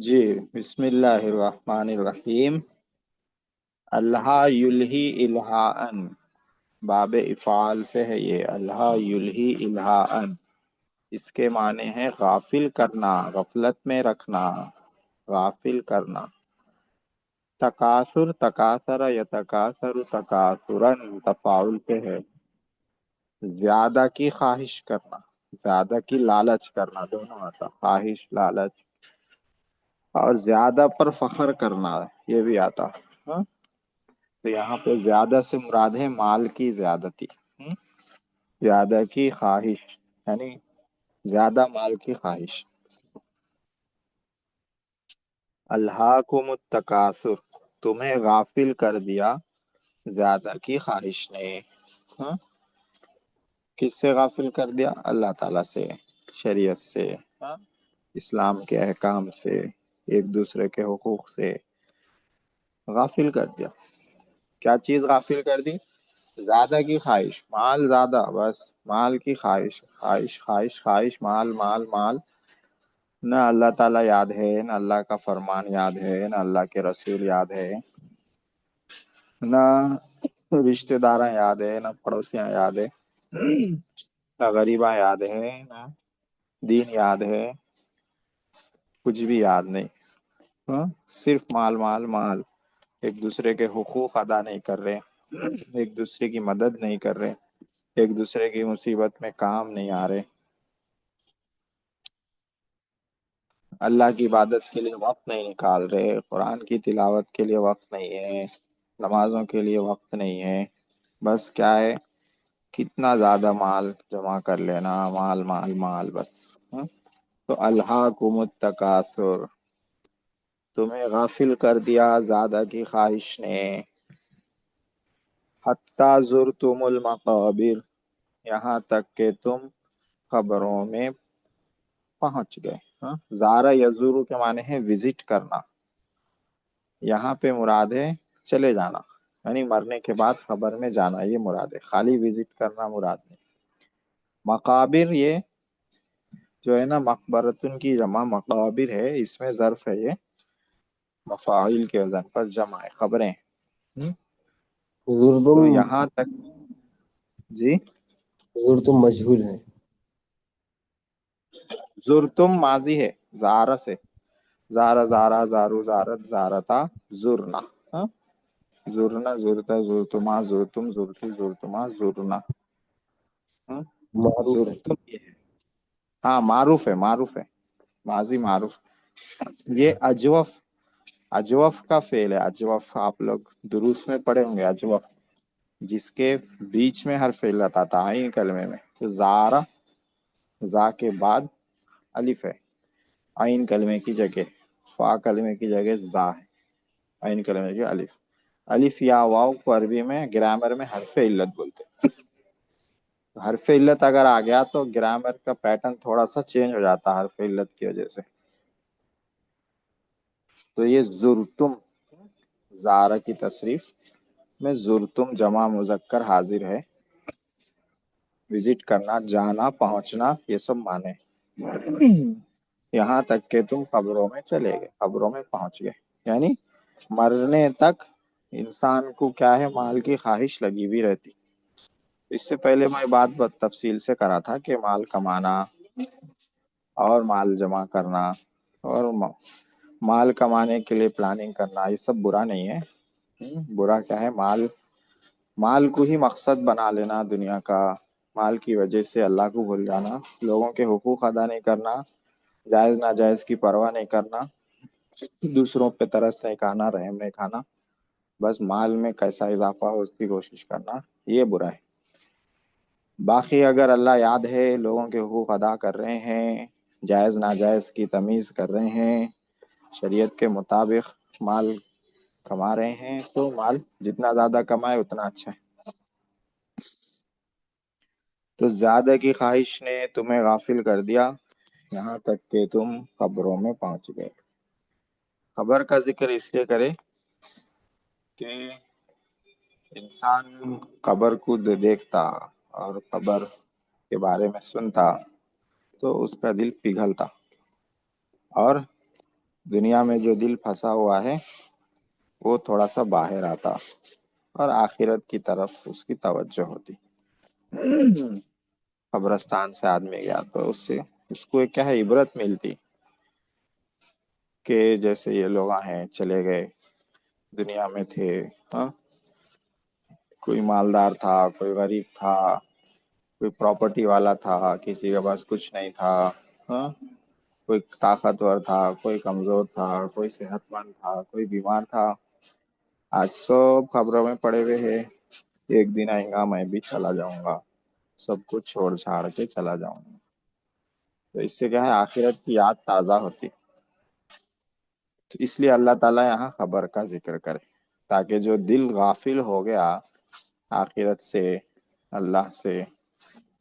جی، بسم اللہ الرحمن الرحیم۔ اللہ یلہی الہاءن، باب افعال سے ہے یہ۔ اللہ یلہی الہاءن، اس کے معنی ہے غافل کرنا، غفلت میں رکھنا، غافل کرنا۔ تکاثر، تکاثر یتکاثر تکاثرن، تفاعل پہ ہے۔ زیادہ کی خواہش کرنا، زیادہ کی لالچ کرنا، دونوں آتا، خواہش لالچ۔ اور زیادہ پر فخر کرنا، یہ بھی آتا۔ ہاں؟ تو یہاں پہ زیادہ سے مراد ہے مال کی زیادتی، زیادہ کی خواہش، یعنی زیادہ مال کی خواہش۔ الہاکم التکاثر، تمہیں غافل کر دیا زیادہ کی خواہش نے۔ ہاں؟ کس سے غافل کر دیا؟ اللہ تعالیٰ سے، شریعت سے، ہاں؟ اسلام کے احکام سے، ایک دوسرے کے حقوق سے غافل کر دیا۔ کیا چیز غافل کر دی؟ زیادہ کی خواہش، مال زیادہ، بس مال کی خواہش، خواہش خواہش خواہش، مال مال مال۔ نہ اللہ تعالیٰ یاد ہے، نہ اللہ کا فرمان یاد ہے، نہ اللہ کے رسول یاد ہے، نہ رشتہ داراں یاد ہے، نہ پڑوسیاں یاد ہے، نہ غریباں یاد ہے، نہ دین یاد ہے، کچھ بھی یاد نہیں۔ ہاں؟ صرف مال مال مال۔ ایک دوسرے کے حقوق ادا نہیں کر رہے، ایک دوسرے کی مدد نہیں کر رہے، ایک دوسرے کی مصیبت میں کام نہیں آ رہے، اللہ کی عبادت کے لیے وقت نہیں نکال رہے، قرآن کی تلاوت کے لیے وقت نہیں ہے، نمازوں کے لیے وقت نہیں ہے۔ بس کیا ہے، کتنا زیادہ مال جمع کر لینا، مال مال مال، بس۔ ہاں؟ تو الہاکم التکاثر، تمہیں غافل کر دیا زیادہ کی خواہش نے۔ حتی زرتم المقابر، یہاں تک کہ تم قبروں میں پہنچ گئے۔ ہاں؟ زارہ یزورو کے معنی ہے وزٹ کرنا، یہاں پہ مراد ہے چلے جانا، یعنی مرنے کے بعد قبر میں جانا، یہ مراد ہے، خالی وزٹ کرنا مراد نہیں۔ مقابر، یہ جو ہے نا، مقبرتن کی جمع مقابر ہے، اس میں ظرف ہے، یہ مفاعل کے وزن پر جمع ہے، خبریں۔ تو زردم یہاں تک، جی، زردم مجہول ہے۔ زرتم ماضی ہے، زارہ سے، زارہ زارہ زارو زارت زارتا زرنا۔ ہاں؟ زرنا زرتا زرتما زرتم زرتی زرتما زرنا۔ ہاں؟ معروف ہے۔ زرتم یہ ہے، ہاں معروف ہے، معروف ہے، ماضی معروف۔ یہ اجوف، اجوف کا فعل ہے۔ اجوف آپ لوگ دروس میں پڑھے ہوں گے، اجوف جس کے بیچ میں حرف علت آتا عین کلمے میں، تو زارہ، زا کے بعد الف ہے، عین کلمے کی جگہ، فا کلمے کی جگہ زا ہے، عین کلمے کی الف۔ الف یا واو کو عربی میں گرامر میں حرف علت بولتے ہیں۔ حرف علت اگر آ گیا تو گرامر کا پیٹرن تھوڑا سا چینج ہو جاتا ہے حرف علت کی وجہ سے۔ تو یہ زرتم، زارہ کی تصریف میں زرتم جمع مذکر حاضر ہے، وزٹ کرنا، جانا، پہنچنا، یہ سب معنی۔ یہاں تک کہ تم قبروں میں چلے گئے، قبروں میں پہنچ گئے، یعنی مرنے تک انسان کو کیا ہے، مال کی خواہش لگی ہوئی رہتی۔ اس سے پہلے میں بات تفصیل سے کرا تھا کہ مال کمانا اور مال جمع کرنا اور مال کمانے کے لیے پلاننگ کرنا، یہ سب برا نہیں ہے۔ برا کیا ہے، مال کو ہی مقصد بنا لینا دنیا کا، مال کی وجہ سے اللہ کو بھول جانا، لوگوں کے حقوق ادا نہیں کرنا، جائز ناجائز کی پرواہ نہیں کرنا، دوسروں پہ ترس نہیں کھانا، رحم نہیں کھانا، بس مال میں کیسا اضافہ ہو اس کی کوشش کرنا، یہ برا ہے۔ باقی اگر اللہ یاد ہے، لوگوں کے حقوق ادا کر رہے ہیں، جائز ناجائز کی تمیز کر رہے ہیں، شریعت کے مطابق مال کما رہے ہیں، تو مال جتنا زیادہ کمائے اتنا اچھا ہے۔ تو زیادہ کی خواہش نے تمہیں غافل کر دیا یہاں تک کہ تم قبروں میں پہنچ گئے۔ خبر کا ذکر اس لیے کرے کہ انسان قبر کو دیکھتا اور قبر کے بارے میں سنتا تو اس کا دل پگھلتا اور دنیا میں جو دل پھنسا ہوا ہے وہ تھوڑا سا باہر آتا اور آخرت کی طرف اس کی توجہ ہوتی. قبرستان سے آدمی گیا تو اس کو ایک کیا ہے عبرت ملتی کہ جیسے یہ لوگ ہیں چلے گئے، دنیا میں تھے، ہاں، کوئی مالدار تھا، کوئی غریب تھا، کوئی پراپرٹی والا تھا، کسی کے پاس کچھ نہیں تھا، ہاں، کوئی طاقتور تھا، کوئی کمزور تھا، کوئی صحت مند تھا، کوئی بیمار تھا. آج سب خبروں میں پڑے ہوئے ہیں، ایک دن آئے گا میں بھی چلا جاؤں گا، سب کچھ چھوڑ چھاڑ کے چلا جاؤں گا. تو اس سے کیا ہے آخرت کی یاد تازہ ہوتی. تو اس لیے اللہ تعالیٰ یہاں خبر کا ذکر کرے تاکہ جو دل غافل ہو گیا آخرت سے، اللہ سے،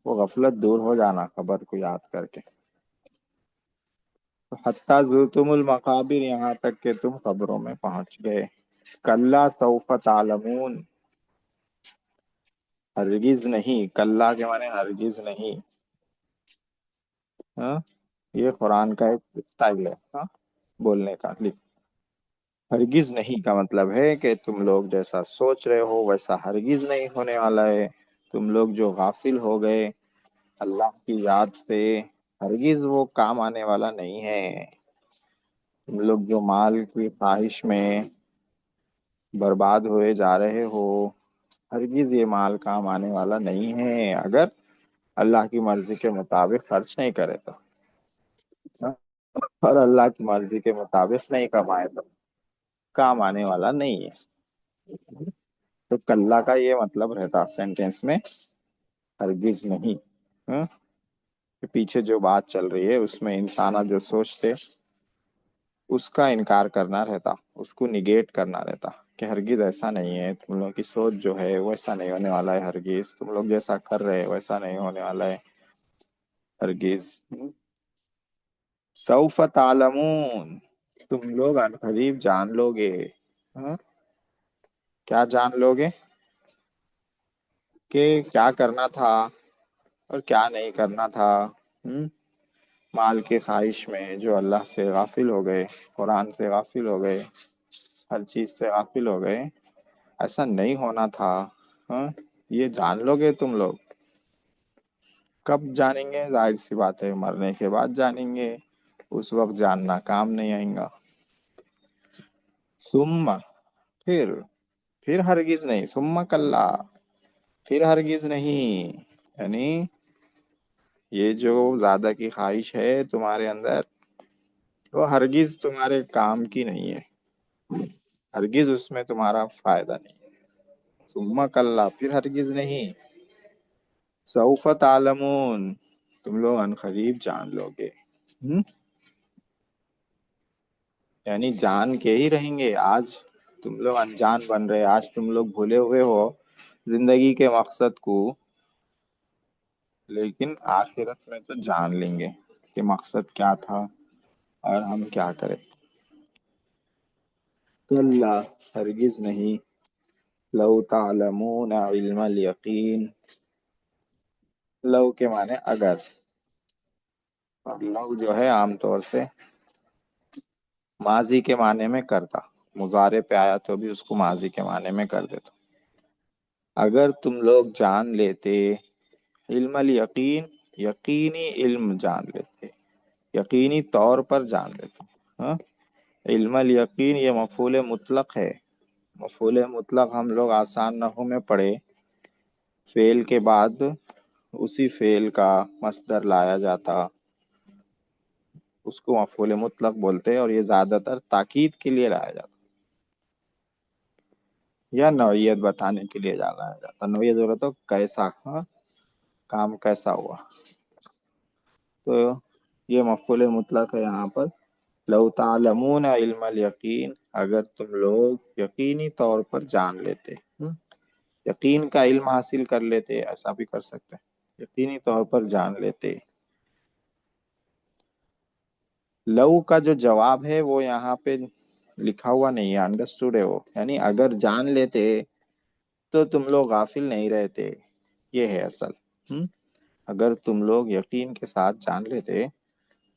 وہ غفلت دور ہو جانا خبر کو یاد کر کے. حتیٰ زرتم المقابر، یہاں تک کہ تم قبروں میں پہنچ گئے. کلا سوف تعلمون، ہرگز نہیں، کلا کے معنی ہرگز نہیں. ہاں، یہ قرآن کا ایک اسٹائل ہے، ہاں، بولنے کا. ہرگز نہیں کا مطلب ہے کہ تم لوگ جیسا سوچ رہے ہو ویسا ہرگز نہیں ہونے والا ہے. تم لوگ جو غافل ہو گئے اللہ کی یاد سے، ہرگز وہ کام آنے والا نہیں ہے. تم لوگ جو مال کی خواہش میں برباد ہوئے جا رہے ہو، ہرگز یہ مال کام آنے والا نہیں ہے اگر اللہ کی مرضی کے مطابق خرچ نہیں کرے تو، اور اللہ کی مرضی کے مطابق نہیں کمائے تو کام آنے والا نہیں ہے. تو کلّا کا یہ مطلب رہتا سینٹینس میں ہرگز نہیں. ہاں، پیچھے جو بات چل رہی ہے اس میں انسانہ جو سوچتے اس کا انکار کرنا رہتا، اس کو نگیٹ کرنا رہتا کہ ہرگز ایسا نہیں ہے، تم لوگوں کی سوچ جو ہے ویسا نہیں ہونے والا ہے، ہرگز تم لوگ جیسا کر رہے ویسا نہیں ہونے والا ہے ہرگز. سوف تعلمون، تم لوگ عنقریب جان لو گے. ہاں، کیا جان لو گے؟ کہ کیا کرنا تھا اور کیا نہیں کرنا تھا. مال کی خواہش میں جو اللہ سے غافل ہو گئے، قرآن سے غافل ہو گئے، ہر چیز سے غافل ہو گئے، ایسا نہیں ہونا تھا. ہاں، یہ جان لو گے تم لوگ. کب جانیں گے؟ ظاہر سی بات ہے مرنے کے بعد جانیں گے، اس وقت جاننا کام نہیں آئیں گا. ثم، پھر ہرگز نہیں، ثم کلا، پھر ہرگز نہیں، یعنی یہ جو زیادہ کی خواہش ہے تمہارے اندر وہ ہرگز تمہارے کام کی نہیں ہے، ہرگز اس میں تمہارا فائدہ نہیں. ثم کلا، پھر ہرگز نہیں. سوف تعلمون، تم لوگ عنقریب جان لو گے. یعنی جان کے ہی رہیں گے. آج تم لوگ انجان بن رہے، آج تم لوگ بھولے ہوئے ہو زندگی کے مقصد کو، لیکن آخرت میں تو جان لیں گے کہ مقصد کیا تھا اور ہم کیا کریں. کلا، ہرگز نہیں. لو تعلمون علم الیقین، لو کے معنی اگر، اور لو جو ہے عام طور سے ماضی کے معنی میں کرتا، مضارع پہ آیا تو بھی اس کو ماضی کے معنی میں کر دیتا. اگر تم لوگ جان لیتے، علم الیقین، یقینی علم جان لیتے، یقینی طور پر جان لیتے. ہاں، علم الیقین یہ مفعول مطلق ہے. مفعول مطلق ہم لوگ آسان نحو میں پڑھے، فعل کے بعد اسی فعل کا مصدر لایا جاتا، اس کو مفعول مطلق بولتے، اور یہ زیادہ تر تاکید کے لیے لایا جاتا یا نوعیت بتانے کے لیے لایا جاتا. نوعیت ضرورت ہو کیسا، ہاں، کام کیسا ہوا. تو یہ مفعول مطلق ہے یہاں پر. لو تعلمون علم الیقین، اگر تم لوگ یقینی طور پر جان لیتے، یقین کا علم حاصل کر لیتے، ایسا بھی کر سکتے، یقینی طور پر جان لیتے. لو کا جو جواب ہے وہ یہاں پہ لکھا ہوا نہیں ہے، انڈرسٹوڈ ہے وہ، یعنی اگر جان لیتے تو تم لوگ غافل نہیں رہتے، یہ ہے اصل. اگر تم لوگ یقین کے ساتھ جان لیتے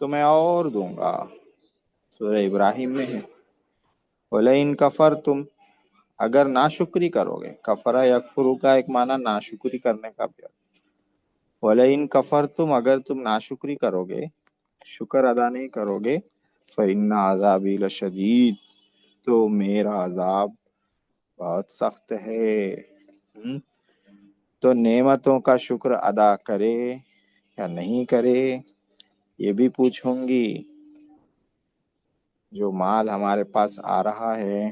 تو میں اور دوں گا. سورہ ابراہیم میں ہے. وَلَئِن كَفَرْتُمْ، اگر ناشکری کرو گے. کفرہ یکفرو کا ایک معنی ناشکری کرنے کا بھی ہے. وَلَئِن كَفَرْتُمْ، اگر تم ناشکری کرو گے، شکر ادا نہیں کرو گے. فَإِنَّ عَذَابِي لَشَدِيدٌ، تو میرا عذاب بہت سخت ہے. تو نعمتوں کا شکر ادا کرے یا نہیں کرے یہ بھی پوچھوں گی. جو مال ہمارے پاس آ رہا ہے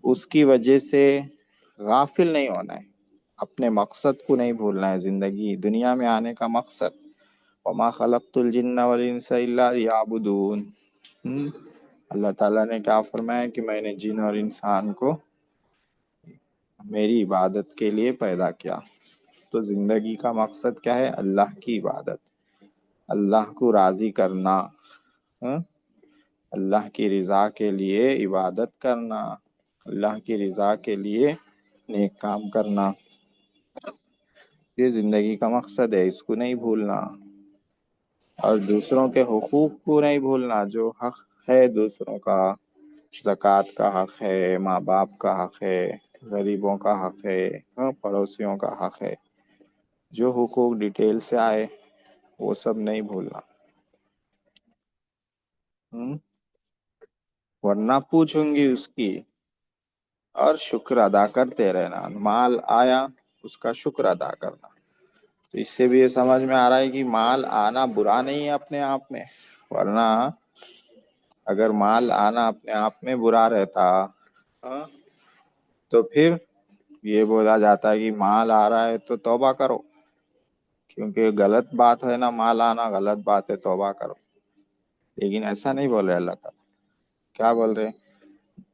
اس کی وجہ سے غافل نہیں ہونا ہے. اپنے مقصد کو نہیں بھولنا ہے. زندگی دنیا میں آنے کا مقصد وَمَا خَلَقْتُ الْجِنَّ وَالْإِنسَ إِلَّا لِيَعْبُدُونِ. اللہ تعالیٰ نے کیا فرمایا کہ میں نے جن اور انسان کو میری عبادت کے لیے پیدا کیا. تو زندگی کا مقصد کیا ہے؟ اللہ کی عبادت، اللہ کو راضی کرنا، اللہ کی رضا کے لیے عبادت کرنا، اللہ کی رضا کے لیے نیک کام کرنا. یہ زندگی کا مقصد ہے، اس کو نہیں بھولنا. اور دوسروں کے حقوق کو نہیں بھولنا. جو حق ہے دوسروں کا، زکوٰۃ کا حق ہے، ماں باپ کا حق ہے، غریبوں کا حق ہے، پڑوسیوں کا حق ہے. جو حقوق ڈیٹیل سے آئے وہ سب نہیں بھولنا. ورنہ پوچھوں گی اس کی. اور شکر ادا کرتے رہنا. مال آیا اس کا شکر ادا کرنا. تو اس سے بھی یہ سمجھ میں آ رہا ہے کہ مال آنا برا نہیں ہے اپنے آپ میں. ورنہ اگر مال آنا اپنے آپ میں برا رہتا تو پھر یہ بولا جاتا ہے کہ مال آ رہا ہے تو توبہ کرو. کیونکہ غلط بات ہے نا، مال آنا غلط بات ہے، توبہ کرو. لیکن ایسا نہیں بول رہے اللہ تعالیٰ. کیا بول رہے؟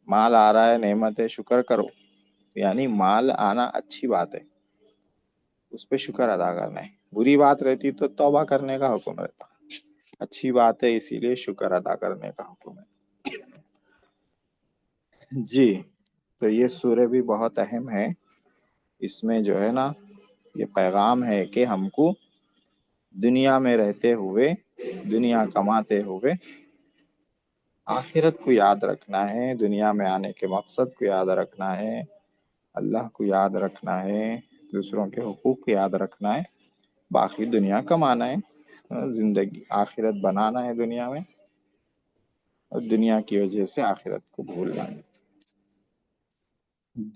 مال آ رہا ہے، نعمت ہے، شکر کرو. یعنی مال آنا اچھی بات ہے، اس پہ شکر ادا کرنا ہے. بری بات رہتی تو توبہ کرنے کا حکم رہتا. اچھی بات ہے اسی لیے شکر ادا کرنے کا حکم ہے. جی، تو یہ سورہ بھی بہت اہم ہے. اس میں جو ہے نا یہ پیغام ہے کہ ہم کو دنیا میں رہتے ہوئے، دنیا کماتے ہوئے آخرت کو یاد رکھنا ہے. دنیا میں آنے کے مقصد کو یاد رکھنا ہے. اللہ کو یاد رکھنا ہے. دوسروں کے حقوق کو یاد رکھنا ہے. باقی دنیا کمانا ہے، زندگی آخرت بنانا ہے دنیا میں، اور دنیا کی وجہ سے آخرت کو بھولنا ہے.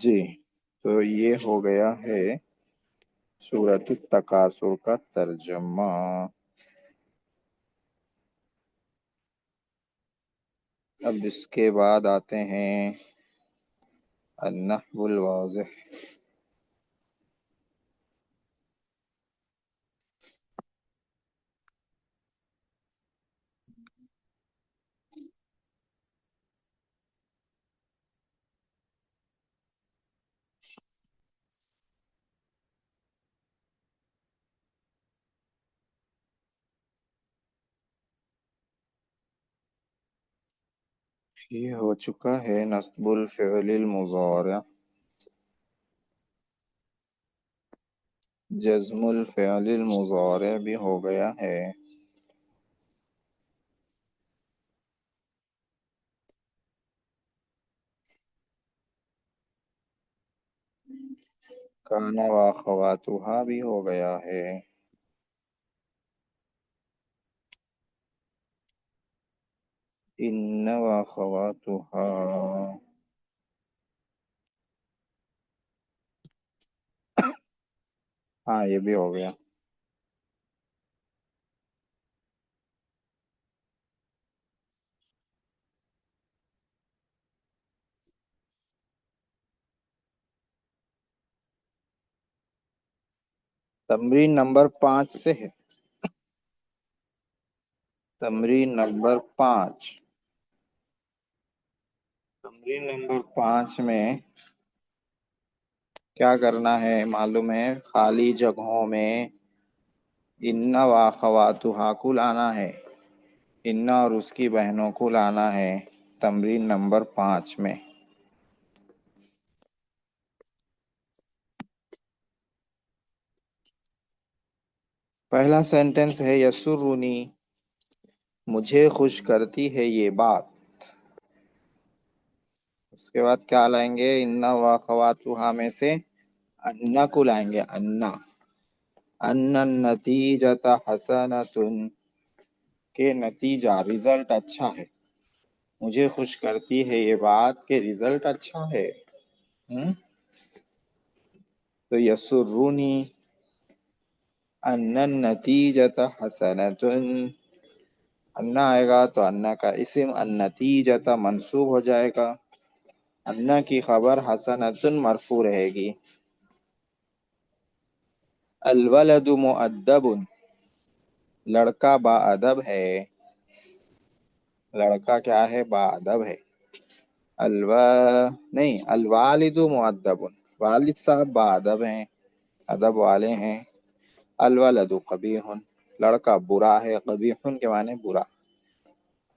جی، تو یہ ہو گیا ہے سورۃ التکاثر کا ترجمہ. اب اس کے بعد آتے ہیں النحو الواضح. یہ ہو چکا ہے نصب الفعل المضارع، جزم الفعل المضارع بھی ہو گیا ہے. کان واخواتها بھی ہو گیا ہے. ان واخواتها، ہاں یہ بھی ہو گیا. تمرین نمبر 5 سے ہے. تمرین نمبر 5. تمرین نمبر 5 میں کیا کرنا ہے معلوم ہے؟ خالی جگہوں میں ان واخواتها کو لانا ہے. ان اور اس کی بہنوں کو لانا ہے تمرین نمبر 5 میں. پہلا سینٹنس ہے یسرنی. مجھے خوش کرتی ہے یہ بات. اس کے بعد کیا لائیں گے؟ انا و اخواتها میں سے انا کو لائیں گے. انا ان النتیجۃ حسنۃ کہ نتیجہ رزلٹ اچھا ہے. مجھے خوش کرتی ہے یہ بات کہ رزلٹ اچھا ہے. تو یسرونی ان النتیجۃ حسنۃ. انا آئے گا تو انا کا اسم النتیجۃ منصوب ہو جائے گا. انا کی خبر حسنۃ مرفوع رہے گی. الولد مؤدب لڑکا با ادب ہے. لڑکا کیا ہے؟ با ادب ہے. نہیں، الوالد مؤدب، والد صاحب با ادب ہیں، ادب والے ہیں. الولد قبیح لڑکا برا ہے. قبیح کے معنی برا.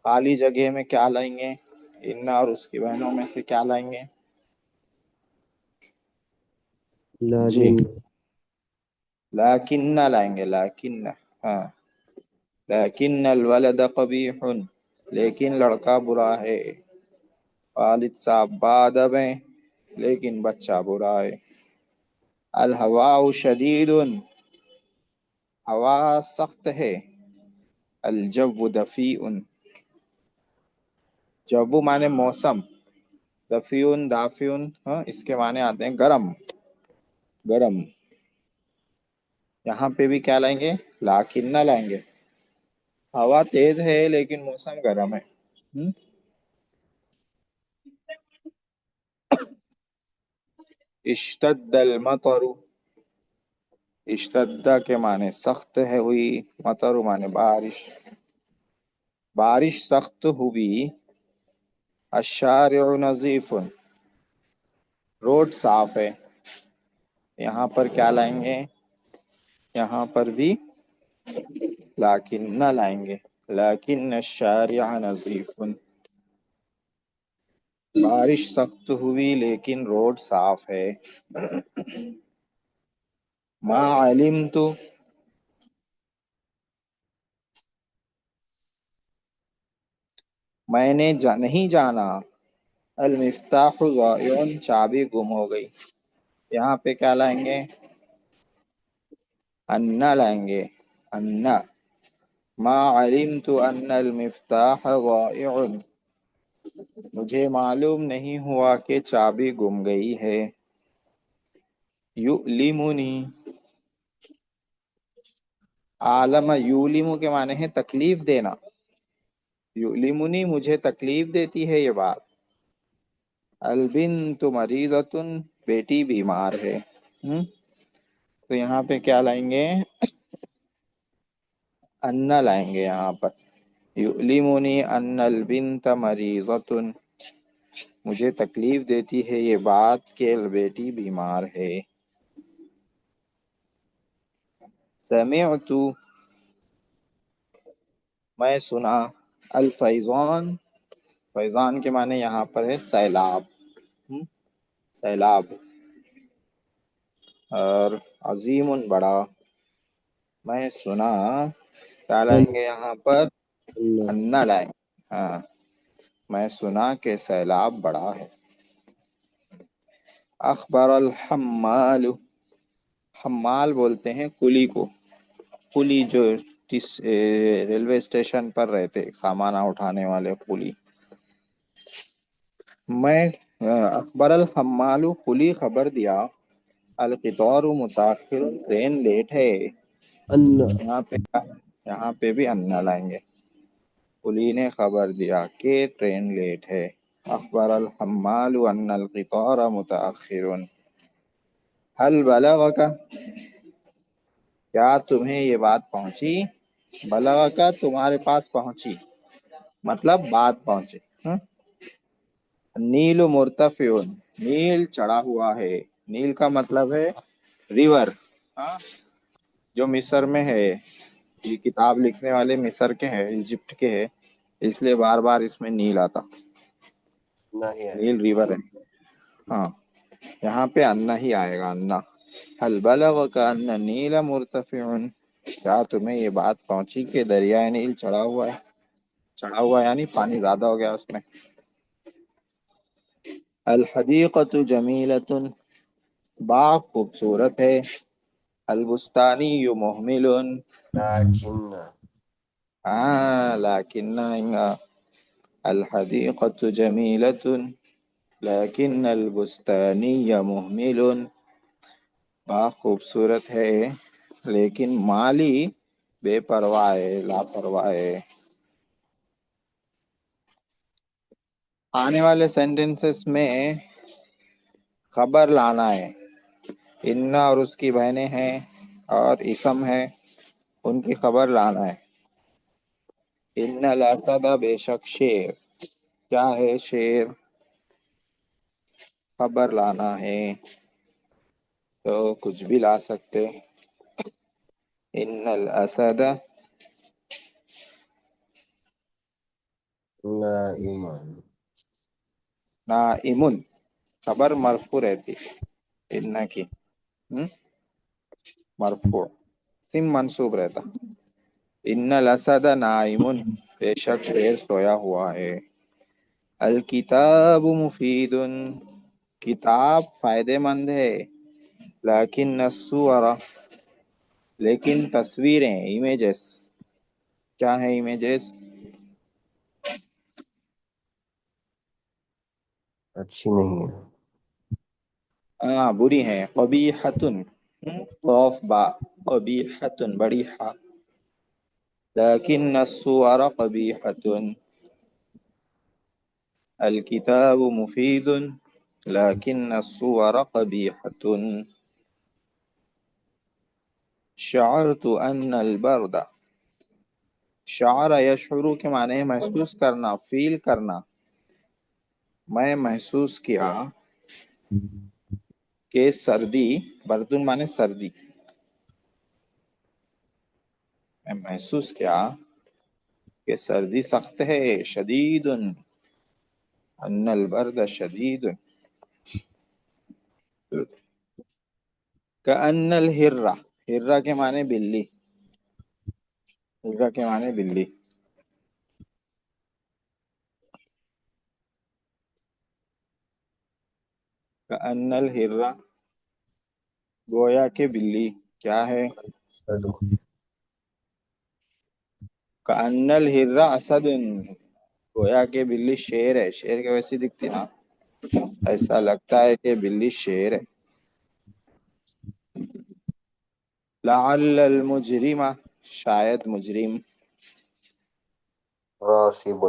خالی جگہ میں کیا لائیں گے؟ انا اور اس کی بہنوں میں سے کیا لائیں گے؟ جی لیکن لیکن نہ لائیں گے. لیکن ہاں، لیکن الولد قبیح لیکن لڑکا برا ہے. والد صاحب با ادب ہیں لیکن بچہ برا ہے. الہواء شدید ہوا سخت ہے. الجو دفیء جو معنی موسم، دفیع دافع اس کے معنی آتے ہیں گرم. گرم یہاں پہ بھی کیا لائیں گے؟ لیکن نہ لائیں گے. ہوا تیز ہے لیکن موسم گرم ہے. اشتد المطر، اشتد کے معنی سخت ہے ہوئی، مطر معنی بارش. بارش سخت ہوئی. الشارع نظیف روڈ صاف ہے. یہاں پر کیا لائیں گے؟ یہاں پر بھی لیکن نہ لائیں گے. لیکن الشارع نظیف بارش سخت ہوئی لیکن روڈ صاف ہے. ما علمت میں نے نہیں جانا. المفتاح ضائع چابی گم ہو گئی. یہاں پہ کیا لائیں گے؟ انا لائیں گے. انا ما علمت ان المفتاح ضائع مجھے معلوم نہیں ہوا کہ چابی گم گئی ہے. یؤلمنی عالم یولم کے معنی ہے تکلیف دینا. یؤلمنی مجھے تکلیف دیتی ہے یہ بات. البنت مریضۃ بیٹی بیمار ہے. تو یہاں پہ کیا لائیں گے؟ انا لائیں گے یہاں پر. یؤلمنی ان البنت مریضۃ مجھے تکلیف دیتی ہے یہ بات کہ بیٹی بیمار ہے. سمعت میں سنا. الفیضان فیضان کے معنی یہاں پر ہے سیلاب. سیلاب. اور عظیم بڑا. میں سنا کیا لائیں گے یہاں پر؟ انا لائیں گے. ہاں، میں سنا کہ سیلاب بڑا ہے. اخبر الحمال حمال بولتے ہیں کلی کو. کلی جو ریلوے اسٹیشن پر رہتے سامان اٹھانے والے کلی. میں اخبر الحمال کلی خبر دیا. القطار متاخر ٹرین لیٹ ہے. یہاں پہ بھی انا لائیں گے. کلی نے خبر دیا کہ ٹرین لیٹ ہے. اخبر الحمال ان القطار متاخر. هل بلغک کیا تمہیں یہ بات پہنچی؟ بلغک تمہارے پاس پہنچی مطلب بات پہنچے. نیل مرتفع نیل چڑھا ہوا ہے. نیل کا مطلب ہے ریور. جو مصر میں ہے. یہ کتاب لکھنے والے مصر کے ہیں، ایجپٹ کے ہیں، اس لیے بار بار اس میں نیل آتا. نہیں آئے نیل ریور ہے. ہاں، یہاں پہ انا ہی آئے گا. انا هل بلغک ان النیل مرتفع کیا تمہیں یہ بات پہنچی کہ دریائے نیل چڑھا ہوا ہے؟ چڑھا ہوا یعنی پانی زیادہ ہو گیا اس میں. الحدیقۃ جمیلۃ، باغ خوبصورت ہے. البستانی محمل، لكن لیکن الحدیقۃ جمیلۃ لیکن البستانی محمل، باغ خوبصورت ہے لیکن مالی بے پرواہ ہے، لاپرواہ ہے. آنے والے سینٹنسز میں خبر لانا ہے. ان اور اس کی بہنیں ہیں اور اسم ہے، ان کی خبر لانا ہے. ان الاسد، بے شک شیر. کیا ہے شیر؟ خبر لانا ہے تو کچھ بھی لا سکتے. ان الاسد نائم. نائم، خبر مرفوع رہتی ان کی، مرفوع. سم منصوب رہتا. ان الاسد نائم، بے شک شیر سویا ہوا ہے. الکتاب مفید، کتاب فائدے مند ہے. لیکن الصور، لیکن تصویریں، امیجز. کیا ہے امیجز؟ اچھی نہیں ہے. بری ہیں. قبیحۃ، قاف با، قبیحۃ بڑی ہا. لیکن الصور قبیحۃ. الکتاب مفید لیکن الصور قبیحۃ. شعرت ان البرد، شعر یشعر کے معنی ہے محسوس کرنا، فیل کرنا. میں محسوس کیا کہ سردی، بردن معنی سردی. میں محسوس کیا کہ سردی سخت ہے. شدید، ان البرد شدید. کأن الہرہ، ہرہ کے معنی بلی، ہرہ کے معنی بلی. کأن الہرہ، گویا کہ بلی. کیا ہے؟ کأن الہرہ اسد، گویا کہ بلی شیر ہے. شیر کے ویسی دکھتی نا، ایسا لگتا ہے کہ بلی شیر ہے. لعل المجرم، شاید مجرم. غاصب،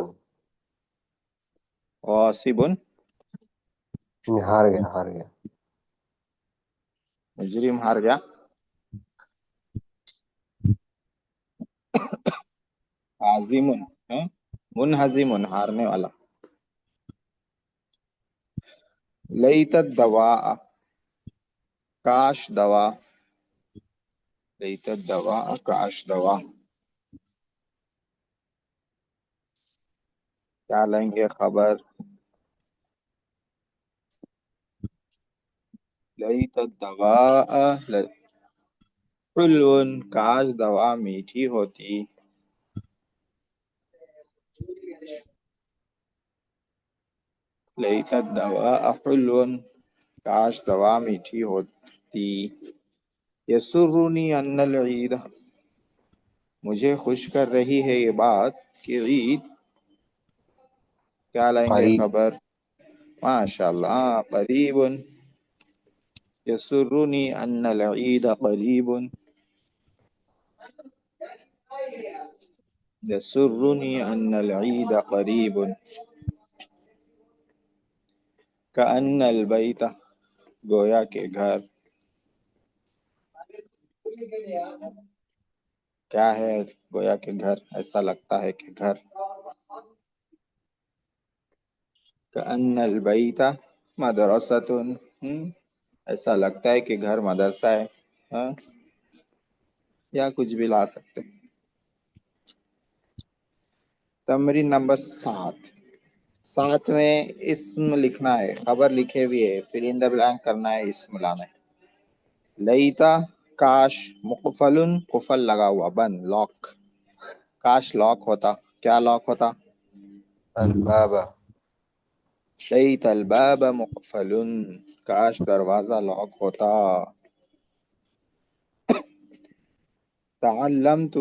غاصب، ہار گیا ہار گیا. مجرم ہار گیا. عازم، منہزم، ہارنے والا. لیت الدواء، کاش دوا. لیت الدواء، کاش دوا. کیا لیں گے خبر؟ لیت الدواء حلو، کاش دوا میٹھی ہوتی. لیت الدواء حلو، کاش دوا میٹھی ہوتی. یسرنی ان العید، مجھے خوش کر رہی ہے یہ بات کہ عید. کیا لائیں گے قریب. خبر؟ ماشاء اللہ، قریب. یسرنی ان العید قریب. یسرنی ان العید قریب. کأن البیت، گویا کے گھر. کیا ہے؟ گویا کے گھر، ایسا لگتا ہے کہ گھر. کأن البیت مدرسۃ، ایسا لگتا ہے کہ گھر مدرسہ ہے. یا کچھ بھی لا سکتے. تمرین نمبر 7. 7 میں اسم لکھنا ہے، خبر لکھے ہوئے ہے، فل ان دا بلینک کرنا ہے، اسم لانا ہے. لیتا، کاش. مقفل، قفل لگا ہوا، بند، لاک. کاش لاک ہوتا. کیا لاک ہوتا؟ الباب. لیت الباب مقفل، کاش دروازہ لاک ہوتا. تعلمت،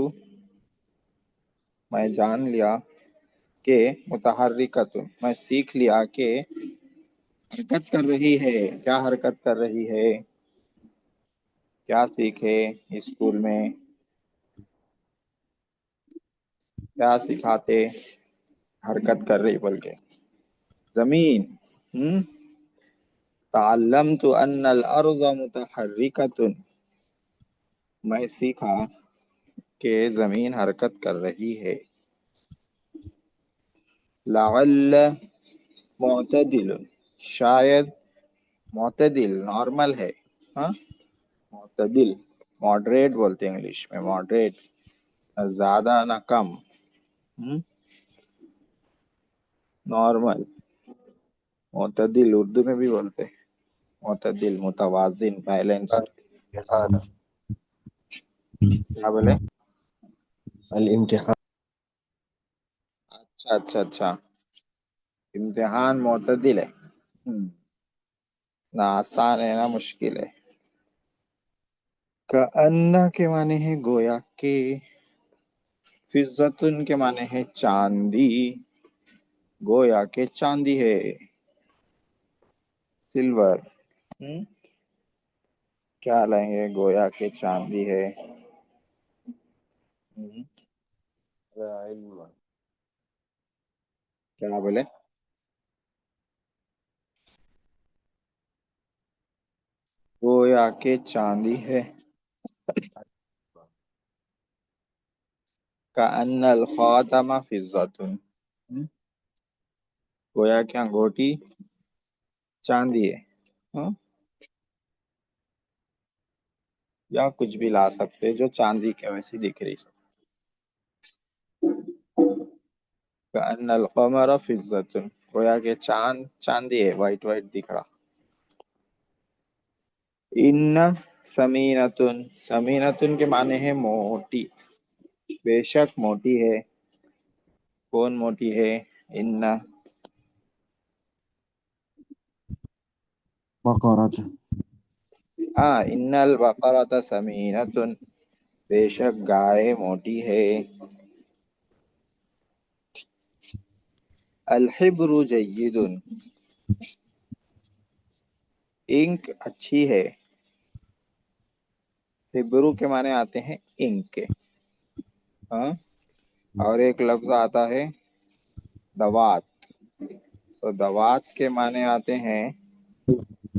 میں جان لیا کہ متحرکت، میں سیکھ لیا کہ حرکت کر رہی ہے. کیا حرکت کر رہی ہے؟ کیا سیکھے اسکول میں؟ کیا سکھاتے؟ حرکت کر رہی بلکہ زمین. تعلمت ان الارض متحرکت، میں سیکھا کہ زمین حرکت کر رہی ہے. لعل معتدل، شاید معتدل نارمل ہے. ہاں، معتدل ماڈریٹ بولتے ہیں انگلش میں، ماڈریٹ، نہ زیادہ نہ کم. نارمل، معتدل اردو میں بھی بولتے ہیں، معتدل، متوازن، بیلنسڈ. الامتحان. کیا بولے؟ الامتحان. اچھا اچھا اچھا، امتحان معتدل ہے. نہ آسان ہے نہ مشکل ہے. کأن کے معنی ہے گویا کہ، فضتن کے معنی ہے چاندی، گویا کہ چاندی ہے، سلور. کیا لیں گے؟ گویا کہ چاندی ہے. علم. کیا بولے؟ گویا کہ چاندی ہے. کأن الخاتم فضتن، گویا کہ انگوٹی چاندی ہے. یا کچھ بھی لا سکتے جو چاندی کے ویسی دکھ رہی. کأن القمر فضتن، گویا کہ چاند چاندی ہے، وائٹ وائٹ دکھ رہا. ان سمینتن، سمینتن کے معنی ہے موٹی، بے شک موٹی ہے. کون موٹی ہے؟ ان بقرة. ان البقرۃ سمینتن، بے شک گائے موٹی ہے. الحبر جید، انک اچھی ہے. حبرو کے معنی آتے ہیں انک کے. اور ایک لفظ آتا ہے دوات، تو دوات کے معنی آتے ہیں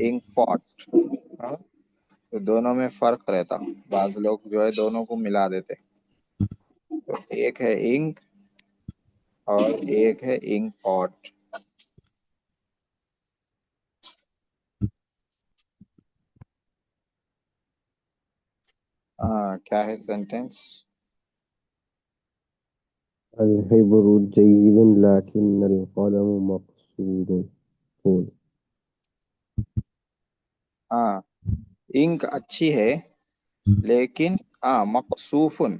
انک پاٹ. تو دونوں میں فرق رہتا، بعض لوگ جو ہے دونوں کو ملا دیتے. تو ایک ہے انک اور ایک ہے انک پاٹ. کیا ہے سینٹینس؟ الحبر جيد لكن القلم مقصود. فول. انک اچھی ہے لیکن مقصوفن،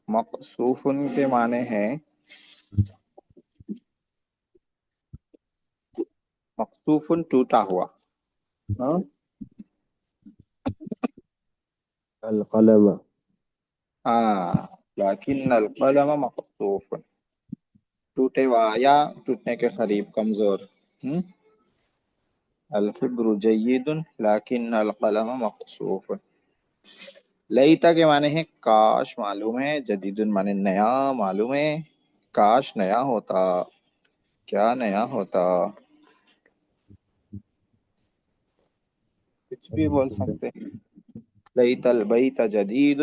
مقصوفن کے معنی ہے مقصوفن ٹوٹا ہوا. القلم. لیکن القلم مقصوف، ٹوٹے ہوا یا ٹوٹنے کے قریب، کمزور. الحبر جید لیکن القلم مقصوف. لیتا کے معنی ہے کاش معلوم ہے، جدید معنی نیا معلوم ہے. کاش نیا ہوتا، کیا نیا ہوتا؟ کچھ بھی بول سکتے. لیت البیت جدید،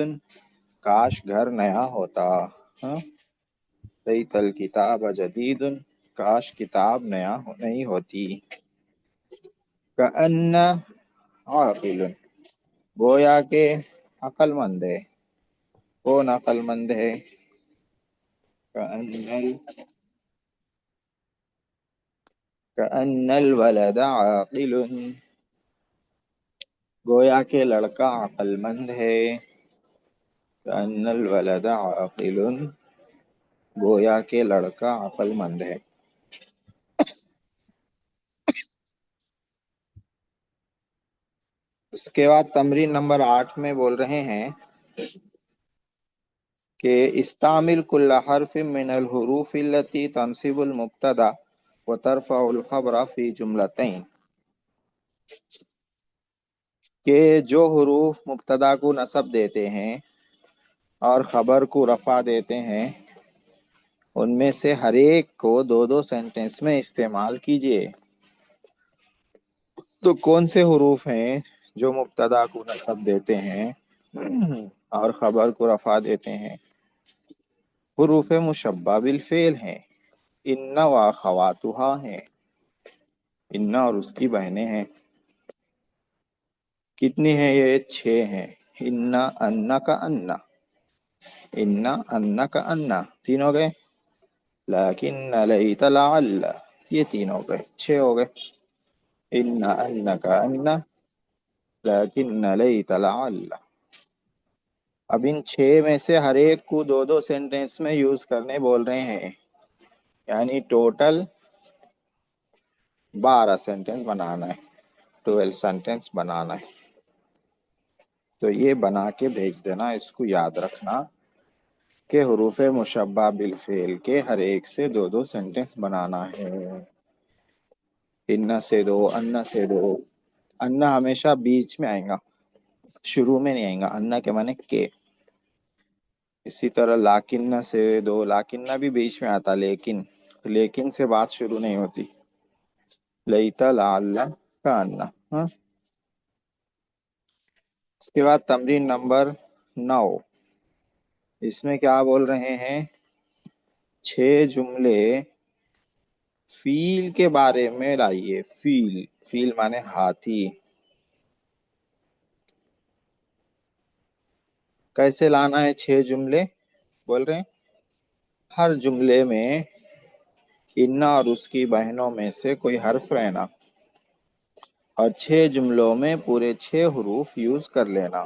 کاش گھر نیا ہوتا. لیت الکتاب جدید، کاش کتاب نیا نہیں ہوتی. کأن عاقل، گویا کہ عقل مند ہے. کون عقل مند ہے؟ کأن الولد عاقل، گویا کہ لڑکا عقل مند ہے. کأن الولد عاقل. گویا کہ لڑکا عقل مند ہے۔ اس کے بعد تمرین نمبر 8 میں بول رہے ہیں کہ استعمل كل حرف من الحروف التي تنصب المبتدا وترفع الخبر في جملتين، کہ جو حروف مبتدا کو نصب دیتے ہیں اور خبر کو رفع دیتے ہیں ان میں سے ہر ایک کو دو دو سینٹنس میں استعمال کیجیے۔ تو کون سے حروف ہیں جو مبتدا کو نصب دیتے ہیں اور خبر کو رفع دیتے ہیں؟ حروف مشبہ بالفعل ہیں، ان و اخواتھا ہیں، ان اور اس کی بہنیں ہیں۔ کتنی ہیں یہ؟ 6 ہیں۔ ان کا انا، ان کا انا، 3 ہو گئے۔ لیکن لیت لعل، یہ 3 ہو گئے، 6 ہو گئے۔ ان کا انا لیکن لیت لعل۔ اب ان 6 میں سے ہر ایک کو دو دو سینٹینس میں یوز کرنے بول رہے ہیں، یعنی ٹوٹل 12 سینٹینس بنانا ہے، 12 سینٹینس بنانا ہے۔ تو یہ بنا کے بھیج دینا، اس کو یاد رکھنا کہ حروف مشبہ بالفعل کے ہر ایک سے دو دو سینٹینس بنانا ہے۔ ان سے دو، ان سے دو۔ ان ہمیشہ بیچ میں آئے گا، شروع میں نہیں آئے گا، ان کے معنی کے۔ اسی طرح لاکن سے دو، لاکن بھی بیچ میں آتا، لیکن سے بات شروع نہیں ہوتی۔ لیتا لعل کانا۔ ہاں، اس کے بعد تمرین نمبر 9، اس میں کیا بول رہے ہیں؟ 6 جملے فیل کے بارے میں لائیے۔ فیل مانے ہاتھی۔ کیسے لانا ہے 6 جملے؟ بول رہے ہیں ہر جملے میں ان اور اس کی بہنوں میں سے کوئی حرف رہنا، اور 6 جملوں میں پورے 6 حروف یوز کر لینا۔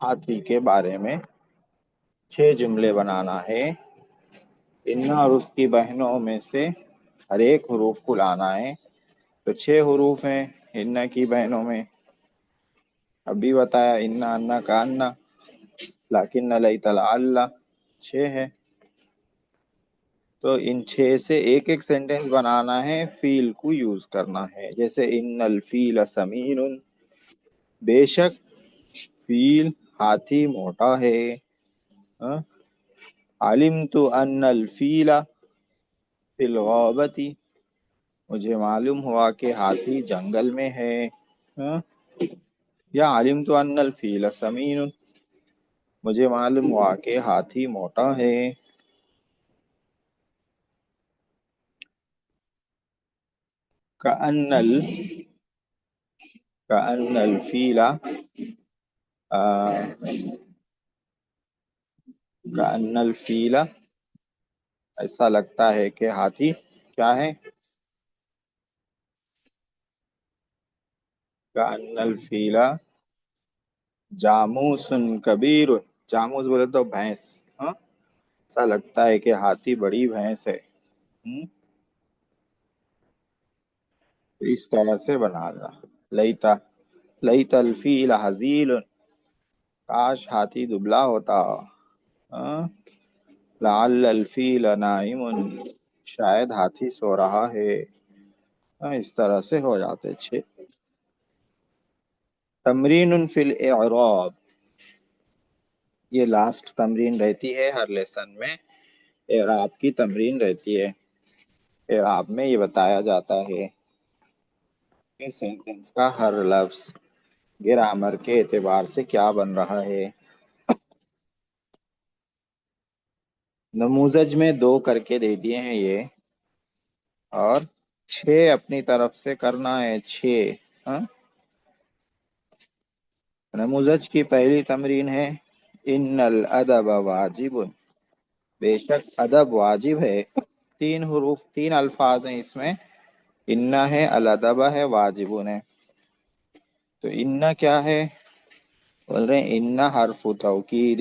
ہاتھی کے بارے میں 6 جملے بنانا ہے، ان اور اس کی بہنوں میں سے ہر ایک حروف کو لانا ہے۔ تو 6 حروف ہیں ان کی بہنوں میں، ابھی بتایا، ان کا انا، لیکن لیت لعل، 6 ہے۔ تو ان 6 سے ایک ایک سینٹینس بنانا ہے، فیل کو یوز کرنا ہے۔ جیسے ان الفیل سمین، بے شک فیل ہاتھی موٹا ہے۔ علمت ان الفیل فی الغابۃ، مجھے معلوم ہوا کہ ہاتھی جنگل میں ہے۔ یا علمت ان الفیل سمین، مجھے معلوم ہوا کہ ہاتھی موٹا ہے۔ کأن الفیل کأن الفیل، ایسا لگتا ہے کہ ہاتھی کیا ہے؟ کأن الفیل جاموس کبیر، جاموس بولے تو بھینس، ایسا لگتا ہے کہ ہاتھی بڑی بھینس ہے۔ اس طرح سے بنانا۔ لیت الفیل حزیل، کاش ہاتھی دبلا ہوتا۔ لعل الفیل نائم، شاید ہاتھی سو رہا ہے۔ اس طرح سے ہو جاتے 6۔ تمرین فی الاعراب، یہ لاسٹ تمرین رہتی ہے ہر لیسن میں، اعراب کی تمرین رہتی ہے۔ اعراب میں یہ بتایا جاتا ہے کہ سینٹینس کا ہر لفظ گرامر کے اعتبار سے کیا بن رہا ہے۔ نموذج میں 2 کر کے دے دیے ہیں یہ، اور 6 اپنی طرف سے کرنا ہے، 6۔ نموذج کی پہلی تمرین ہے ان الادب واجب، بے شک ادب واجب ہے۔ 3 حروف، 3 الفاظ ہیں اس میں، ان ہے، الادب ہے، واجب ہے۔ تو ان کیا ہے؟ بول رہے ہیں ان حرف توکید،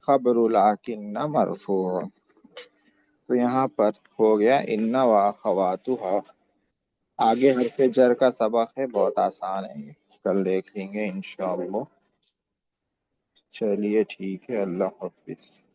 خبر لکن مرفوع، تو یہاں پر ہو گیا ان و اخواتها۔ آگے حرف جر کا سبق ہے، بہت آسان ہے یہ، کل دیکھ لیں گے انشاءاللہ۔ چلیے ٹھیک ہے، اللہ حافظ۔